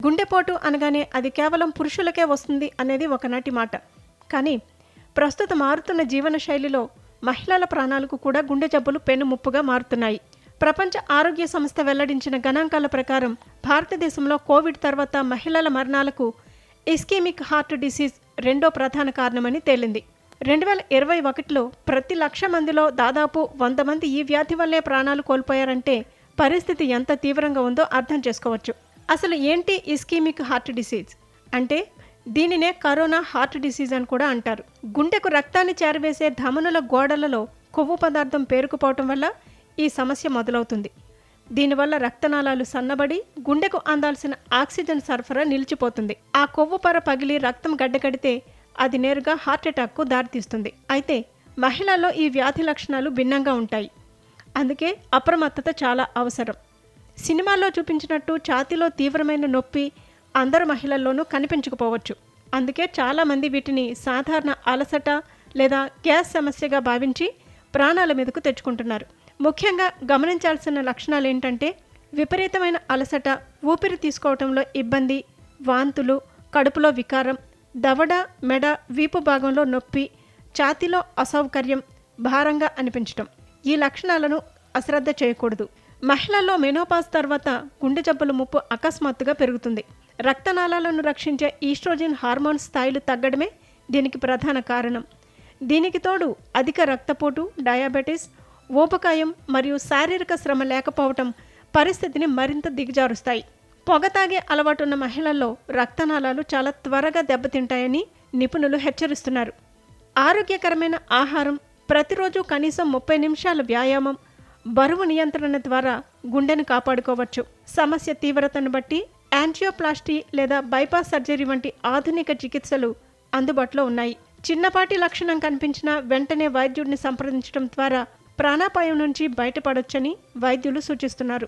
గుండెపోటు అనగానే అది కేవలం పురుషులకే వస్తుంది అనేది ఒకనాటి మాట. కానీ ప్రస్తుత మారుతున్న జీవన శైలిలో మహిళల ప్రాణాలకు కూడా గుండె జబ్బులు పెనుముప్పుగా మారుతున్నాయి. ప్రపంచ ఆరోగ్య సంస్థ వెల్లడించిన గణాంకాల ప్రకారం భారతదేశంలో కోవిడ్ తర్వాత మహిళల మరణాలకు ఇస్కెమిక్ హార్ట్ డిసీజ్ రెండో ప్రధాన కారణమని తేలింది. 2021లో ప్రతి 1,00,000 మందిలో దాదాపు 100 మంది ఈ వ్యాధి వల్లే ప్రాణాలు కోల్పోయారంటే పరిస్థితి ఎంత తీవ్రంగా ఉందో అర్థం చేసుకోవచ్చు. అసలు ఏంటి ఇస్కెమిక్ హార్ట్ డిసీజ్ అంటే? దీనినే కరోనా హార్ట్ డిసీజ్ అని కూడా అంటారు. గుండెకు రక్తాన్ని చేరవేసే ధమనుల గోడలలో కొవ్వు పదార్థం పేరుకుపోవటం వల్ల ఈ సమస్య మొదలవుతుంది. దీనివల్ల రక్తనాళాలు సన్నబడి గుండెకు అందాల్సిన ఆక్సిజన్ సరఫరా నిలిచిపోతుంది. ఆ కొవ్వు పొర పగిలి రక్తం గడ్డకడితే అది నేరుగా హార్ట్అటాక్కు దారితీస్తుంది. అయితే మహిళల్లో ఈ వ్యాధి లక్షణాలు భిన్నంగా ఉంటాయి. అందుకే అప్రమత్తత చాలా అవసరం. సినిమాల్లో చూపించినట్టు ఛాతీలో తీవ్రమైన నొప్పి అందరు మహిళల్లోనూ కనిపించకపోవచ్చు. అందుకే చాలామంది వీటిని సాధారణ అలసట లేదా గ్యాస్ సమస్యగా భావించి ప్రాణాల మీదకు తెచ్చుకుంటున్నారు. ముఖ్యంగా గమనించాల్సిన లక్షణాలు ఏంటంటే విపరీతమైన అలసట, ఊపిరి తీసుకోవటంలో ఇబ్బంది, వాంతులు, కడుపులో వికారం, దవడ, మెడ, వీపు భాగంలో నొప్పి, ఛాతీలో అసౌకర్యం, భారంగా అనిపించటం. ఈ లక్షణాలను అశ్రద్ధ చేయకూడదు. మహిళల్లో మెనోపాజ్ తర్వాత గుండె జబ్బుల ముప్పు అకస్మాత్తుగా పెరుగుతుంది. రక్తనాళాలను రక్షించే ఈస్ట్రోజన్ హార్మోన్ స్థాయిలు తగ్గడమే దీనికి ప్రధాన కారణం. దీనికి తోడు అధిక రక్తపోటు, డయాబెటీస్, ఊబకాయం మరియు శారీరక శ్రమ లేకపోవటం పరిస్థితిని మరింత దిగజారుస్తాయి. పొగ తాగే అలవాటున్న మహిళల్లో రక్తనాళాలు చాలా త్వరగా దెబ్బతింటాయని నిపుణులు హెచ్చరిస్తున్నారు. ఆరోగ్యకరమైన ఆహారం, ప్రతిరోజు కనీసం 30 నిమిషాల వ్యాయామం, బరువు నియంత్రణ ద్వారా గుండెను కాపాడుకోవచ్చు. సమస్య తీవ్రతను బట్టి యాంజియోప్లాస్టీ లేదా బైపాస్ సర్జరీ వంటి ఆధునిక చికిత్సలు అందుబాటులో ఉన్నాయి. చిన్నపాటి లక్షణం కనిపించినా వెంటనే వైద్యుడిని సంప్రదించడం ద్వారా ప్రాణాపాయం నుంచి బయటపడొచ్చని వైద్యులు సూచిస్తున్నారు.